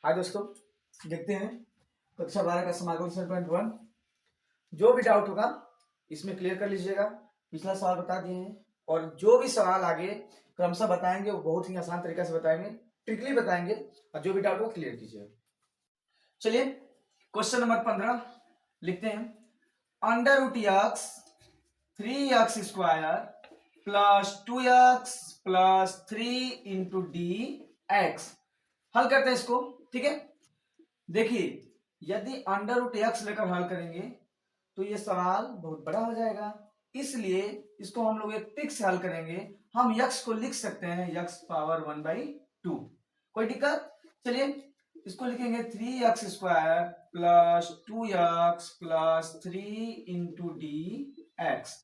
हाय दोस्तों, देखते हैं कक्षा 12 का समाकलन 7.1। जो भी डाउट होगा इसमें क्लियर कर लीजिएगा। पिछला सवाल बता दिए हैं और जो भी सवाल आगे क्रमशः बताएंगे वो बहुत ही आसान तरीका से बताएंगे, ट्रिकली बताएंगे और जो भी डाउट होगा क्लियर कीजिएगा। चलिए क्वेश्चन नंबर 15 लिखते हैं। Under root X 3x square plus 2x plus 3 into D X. हल करते हैं इसको, ठीक है। देखिए, यदि अंडर रूट एक्स लेकर हल करेंगे तो ये सवाल बहुत बड़ा हो जाएगा, इसलिए इसको हम लोग एक ट्रिक से हल करेंगे। हम यक्स को लिख सकते हैं यक्स पावर 1/2। कोई दिक्कत? चलिए इसको लिखेंगे 3x square plus 2x plus 3 into D x.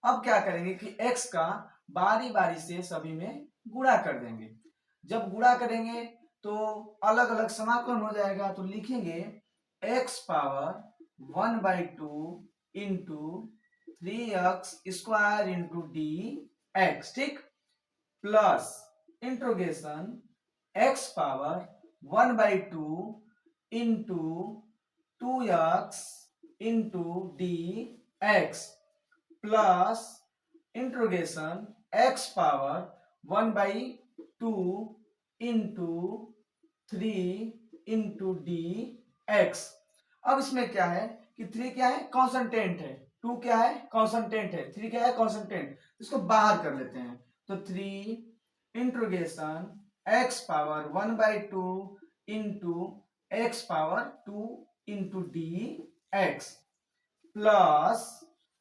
अब क्या करेंगे कि x का बारी बारी से सभी में गुणा कर देंगे। जब गुणा करेंगे तो अलग अलग समाकलन हो जाएगा, तो लिखेंगे x power 1/2 into 3x square into D x, ठीक, plus integration x power 1/2 into 2x into D x plus integration x power 1/2 into 3 into D x. अब इसमें क्या है कि 3 क्या है, कॉन्स्टेंट है, 2 क्या है, कॉन्स्टेंट है, 3 क्या है, कॉन्स्टेंट। इसको बाहर कर लेते हैं तो 3 interrogation x power 1/2 into x power 2 into D x plus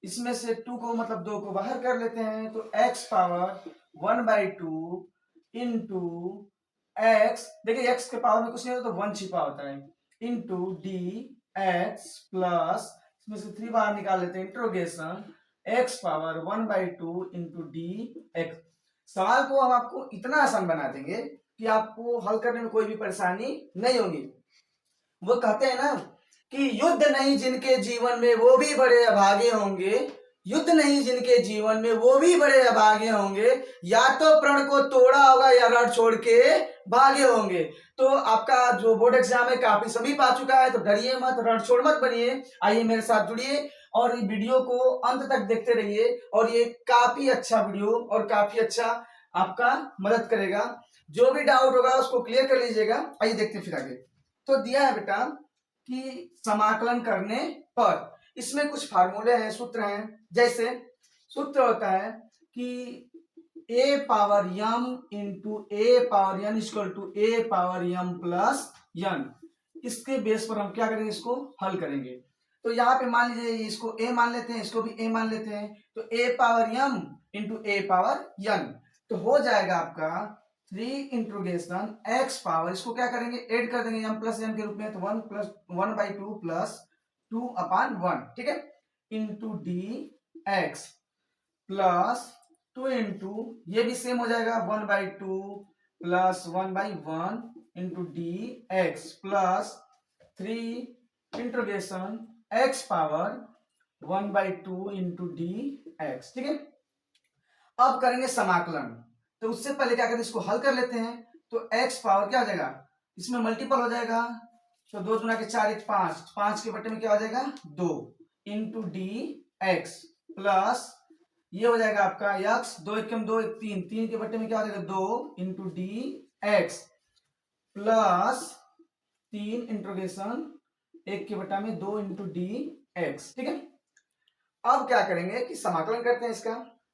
इसमें से 2 को मतलब 2 को बाहर कर लेते हैं तो x पावर 1/2 इंटू एक्स, देखिए एक्स के पावर में कुछ नहीं होता तो 1 छिपा होता है, इंटू डी एक्स प्लस इसमें से 3 बाहर निकाल लेते हैं, interrogation x power 1/2 into D x. सवाल को हम आपको इतना आसान बना देंगे कि आपको हल करने में कोई भी परेशानी नहीं होगी। वो कहते हैं ना कि युद्ध नहीं जिनके जीवन में वो भी बड़े अभागे होंगे, युद्ध नहीं जिनके जीवन में वो भी बड़े अभागे होंगे, या तो प्रण को तोड़ा होगा या रण छोड़ के भागे होंगे। तो आपका जो बोर्ड एग्जाम है काफी समीप आ चुका है, तो डरिए मत, रण छोड़ मत बनिए। आइए मेरे साथ जुड़िए और इस वीडियो को अंत तक देखते रहिए और ये काफी अच्छा वीडियो और काफी अच्छा आपका मदद करेगा। जो भी डाउट होगा उसको क्लियर कर लीजिएगा। आइए देखते फिर आगे। तो दिया है बेटा कि समाकलन करने पर इसमें कुछ फार्मूले हैं, सूत्र हैं। जैसे सूत्र होता है कि a power m into A power n equal to A power m plus n। इसके बेस पर हम क्या करेंगे, इसको हल करेंगे। तो यहाँ पे मान लीजिए इसको a मान लेते हैं, इसको भी a मान लेते हैं, तो a power m into A power n तो हो जाएगा आपका 3 इंट्रोगेशन x पावर, इसको क्या करेंगे, ऐड कर देंगे m प्लस n के रूप में, तो 1/2 प्लस 2/1, ठीक है, into D x plus 2 into ये भी सेम हो जाएगा 1/2 plus 1/1 into D x plus 3 interrogation x power 1/2 into D x, ठीक है। अब करेंगे समाकलन, तो उससे पहले क्या करें, इसको हल कर लेते हैं। तो x पावर क्या हो जाएगा, इसमें मल्टीपल हो जाएगा, तो 2 गुना के 4 1 5, 5 के बट्टे में क्या हो जाएगा 2 इंटू डी एक्स प्लस ये हो जाएगा आपका x, 2 1 2 1 3, 3 के बट्टे में क्या हो जाएगा 2 into D x plus 3 interrogation 1 के बट्टा में 2 इंटू डी एक्स, ठीक है। अब क्या करेंगे कि समाकलन करते हैं इसका।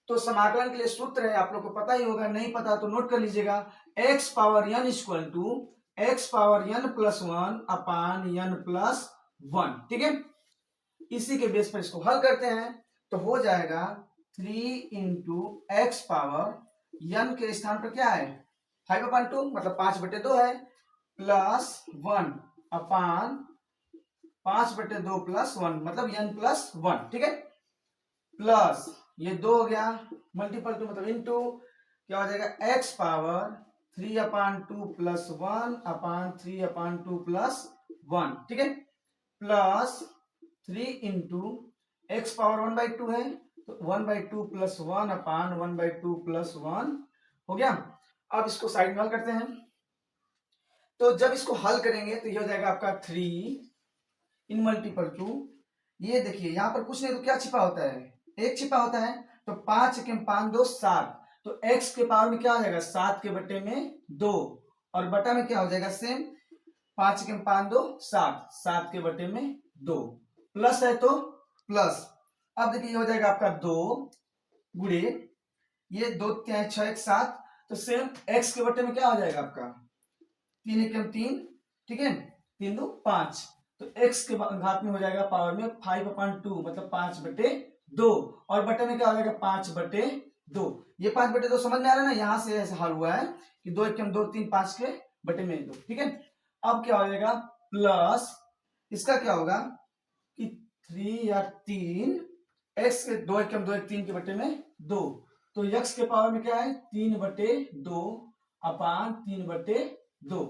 तो समाकलन के लिए सूत्र है, आप लोग को पता ही होगा, नहीं पता तो नोट कर लीजिएगा। x power n equal to x power n plus 1 upon n plus 1, ठीक है। इसी के बेस पर इसको हल करते हैं तो हो जाएगा 3 इंटू एक्स पावर n के स्थान पर क्या है 5/2 मतलब 5/2 है, प्लस 1 अपान 5/2 प्लस 1 मतलब n प्लस 1, ठीक है, प्लस ये 2 हो गया, मल्टीपल 2 मतलब इनटू क्या हो जाएगा x पावर 3/2 प्लस 1 अपान 3/2 प्लस 1, ठीक है, प्लस 3 इंटू एक्स पावर 1/2 है तो 1/2 प्लस 1 अपान 1/2 प्लस 1 हो गया। अब इसको साइड में हल करते हैं। तो जब इसको हल करेंगे तो ये हो जाएगा आपका 3 इन मल्टीपल टू, ये देखिए यहाँ पर कुछ नहीं तो क्या छिपा होता है, एक छिपा होता है, तो 5 के 5 2 7, तो x के पावर में क्या हो जाएगा 7 के बटे में 2, और बटा में क्या हो जाएगा सेम, 5 के 5 2 7, 7 के बटे में 2, प्लस है तो प्लस। अब देखिए ये हो जाएगा आपका 2 गुणे ये 2 क्या 6 1 7, तो सेम x के बटे में क्या हो जाएगा आपका 3 1 3, ठीक है, 3 2 5, तो x के घात में हो जाएगा पावर में 5/2, मतलब 5/2, और बटे में क्या हो जाएगा 5/2। ये 5/2 समझ में आ रहा है ना, यहां से ऐसे हल हुआ है कि 2 1 2 3 5 के बटे में 2, ठीक है। अब क्या हो जाएगा प्लस, इसका क्या होगा कि 3 या 3 x के 2 1 2 1 3 के बटे में 2, तो x के पावर में क्या है 3/2 अपान 3/2,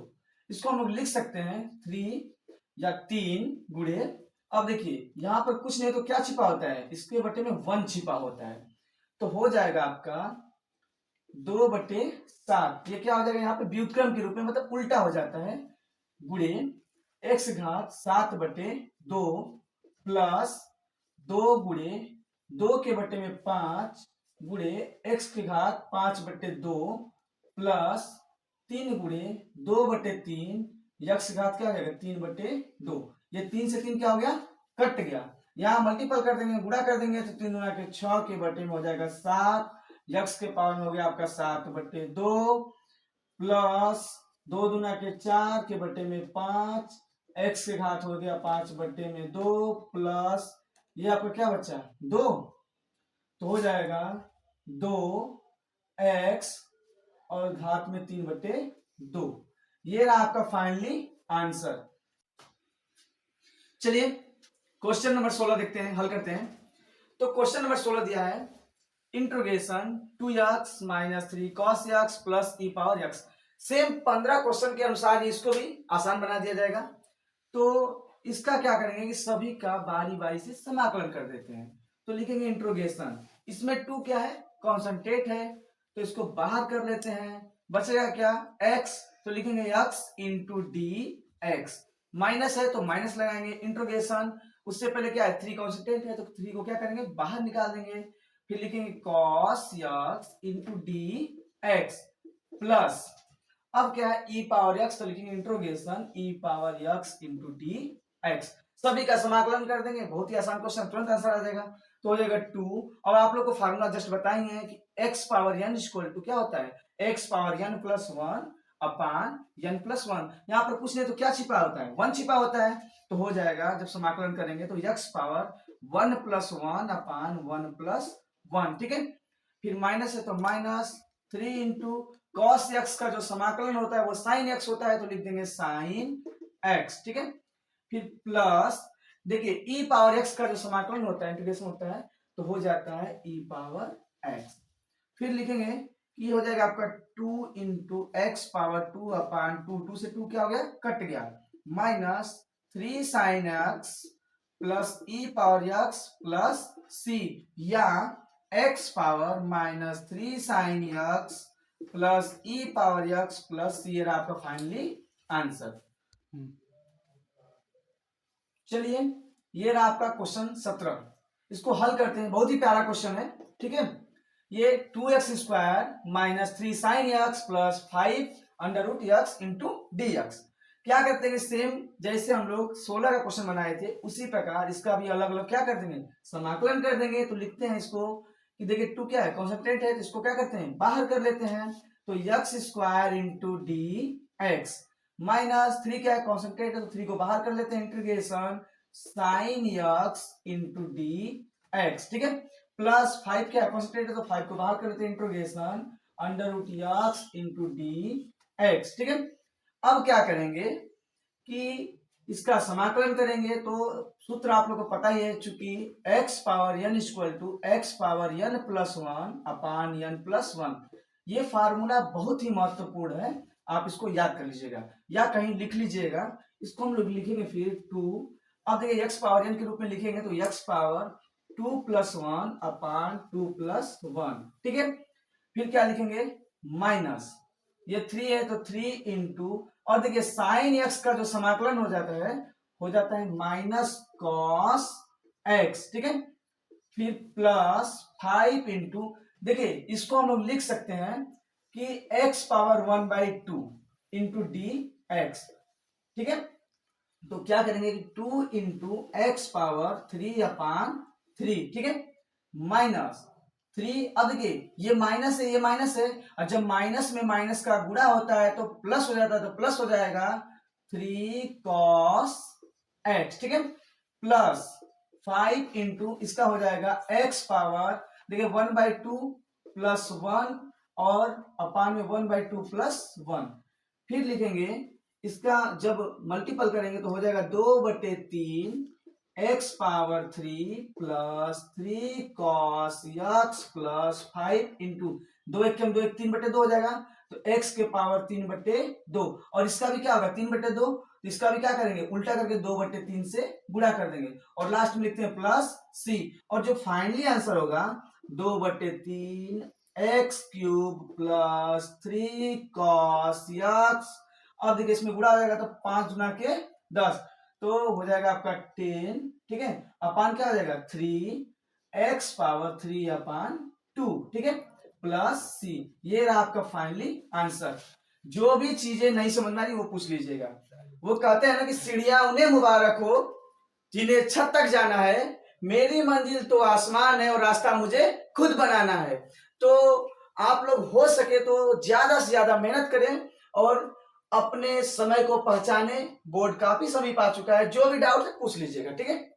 इसको हम लोग लिख सकते हैं 3 या 3 गुणे, अब देखिए यहां पर कुछ नहीं तो क्या छिपा होता है, इसके बटे में 1 छिपा होता है, तो हो जाएगा आपका 2/7, ये क्या हो जाएगा यहाँ पे व्युत्क्रम के रूप में, मतलब उल्टा हो जाता है, गुणे x घात 7/2 प्लस 2 गुणे 2 के बटे में 5 गुणे x के घात 5/2 प्लस 3 गुणे 2/3, यक्ष घात क्या हो जाएगा 3/2, ये 3 से 3 क्या हो गया कट गया, यहाँ मल्टीपल कर देंगे गुणा कर देंगे तो 3 गुणा के 6 के बटे में हो जाएगा 7, यक्ष के पावर में हो गया आपका 7/2 प्लस 2 दुना के 4 के बटे में 5, x के घात हो गया 5/2 प्लस ये आपका क्या बचा 2, तो हो जाएगा 2x और घात में 3/2, ये रहा आपका फाइनली आंसर। चलिए क्वेश्चन नंबर 16 देखते हैं, हल करते हैं। तो क्वेश्चन नंबर 16 दिया है interrogation 2x - 3 cos x plus e power x, same 15 question के अनुसार इसको भी आसान बना दिया जाएगा। तो इसका क्या करेंगे कि सभी का बारी बारी से समाकलन कर देते हैं, तो लिखेंगे इंट्रोगेशन, इसमें 2 क्या है कॉन्सेंट्रेट है, तो इसको बाहर कर लेते हैं, बचेगा क्या x, तो लिखेंगे x into D x, minus है तो माइनस लगाएंगे, इंट्रोगेशन उससे पहले क्या है 3 कॉन्सेंट्रेट है, तो 3 को क्या करेंगे बाहर निकाल देंगे, फिर लिखेंगे cos x into D x plus, अब क्या है e पावर x, तो लिखेंगे interrogation e power x into D x, सभी का समाकलन कर देंगे, बहुत ही आसान क्वेश्चन, तुरंत आंसर आ जाएगा, तो हो जाएगा 2, और आप लोग को फार्मूला जस्ट बताएंगे कि x power n equal to क्या होता है x power n plus 1 upon n plus 1, यहाँ पर कुछ नहीं तो क्या छिपा होता है 1 छिपा होता है, तो हो जाएगा जब समाकलन करेंगे तो x पावर 1 प्लस 1 अपान 1 प्लस 1, ठीक है, फिर माइनस है तो माइनस 3 इंटू कॉस एक्स का जो समाकलन होता है वो साइन एक्स होता है, तो लिख देंगे साइन एक्स, ठीक है, फिर प्लस देखिए e पावर x का जो समाकलन होता है इंटीग्रेशन होता है, तो हो जाता है e पावर x, फिर लिखेंगे कि हो जाएगा आपका 2 इंटू एक्स पावर 2 अपान 2 से 2 क्या हो गया कट गया, minus 3 sine X plus e power x plus c, या x power minus 3 sine x plus e power x plus c, ये रहा आपका फाइनली आंसर। चलिए ये रहा आपका क्वेश्चन 17, इसको हल करते हैं, बहुत ही प्यारा क्वेश्चन है, ठीक है, ये 2x² minus 3 sine x plus 5 under root x into D X, क्या करते हैं सेम जैसे हम लोग 16 का क्वेश्चन बनाए थे उसी प्रकार इसका भी अलग अलग क्या कर देंगे समाकलन कर देंगे, तो लिखते हैं इसको कि देखिए 2 क्या है कॉन्सेंट्रेट है, तो इसको क्या करते हैं बाहर कर लेते हैं, तो x² into D x minus 3 क्या है कॉन्सेंट्रेट है, तो 3 को बाहर कर लेते हैं, integration sine x into D x, ठीक है, प्लस 5 क्या है कॉन्सेंट्रेट है, तो 5 को बाहर कर लेते हैं, integration under root x into D x, ठीक है। अब क्या करेंगे कि इसका समाकलन करेंगे, तो सूत्र आप लोग को पता ही है, चूंकि x power n equal to x power n plus 1 upon n plus 1, ये फार्मूला बहुत ही महत्वपूर्ण है, आप इसको याद कर लीजिएगा या कहीं लिख लीजिएगा, इसको हम लोग लिखेंगे फिर 2, अब देखिए x पावर n के रूप में लिखेंगे तो x पावर 2 प्लस 1 अपान 2 प्लस 1, ठीक है, फिर क्या लिखेंगे माइनस ये 3 है तो 3 इंटू और देखिए साइन एक्स का जो समाकलन हो जाता है माइनस कॉस एक्स, ठीक है। फिर प्लस 5 इंटू, देखिए इसको हम लोग लिख सकते हैं कि x power 1/2 into D x, ठीक है। तो क्या करेंगे कि 2 इंटू एक्स पावर 3/3, ठीक है, माइनस 3। अब देखिए ये माइनस है, ये माइनस है, और जब माइनस में माइनस का गुणा होता है तो प्लस हो जाता है, तो प्लस हो जाएगा 3 cos x, ठीक है, प्लस 5 इंटू इसका हो जाएगा x पावर, देखिए 1/2 प्लस 1 और अपान में 1/2 प्लस 1। फिर लिखेंगे इसका जब मल्टीपल करेंगे तो हो जाएगा 2/3 x power 3 plus 3 cos x plus 5 into 2 एक 2 एक 3/2 हो जाएगा, तो x के पावर 3/2, और इसका भी क्या होगा 3/2, तो इसका भी क्या करेंगे उल्टा करके 2/3 से गुणा कर देंगे, और लास्ट में लिखते हैं प्लस c, और जो फाइनली आंसर होगा 2/3 x cube plus 3 cos x। अब देखिए इसमें गुणा हो जाएगा तो 5 गुना के 10, तो हो जाएगा आपका 10, ठीक है, अपान क्या हो जाएगा 3 x पावर 3/2, ठीक है, प्लस सी। ये रहा आपका फाइनली आंसर। जो भी चीजें नहीं समझ में आ रही वो पूछ लीजिएगा। वो कहते हैं ना कि सीढ़ियां उन्हें मुबारक हो जिन्हें छत तक जाना है, मेरी मंजिल तो आसमान है और रास्ता मुझे खुद बनाना है। तो आप लोग हो सके तो ज्यादा से ज्यादा मेहनत करें और अपने समय को पहचाने। बोर्ड काफी समीप आ चुका है, जो भी डाउट है पूछ लीजिएगा, ठीक है।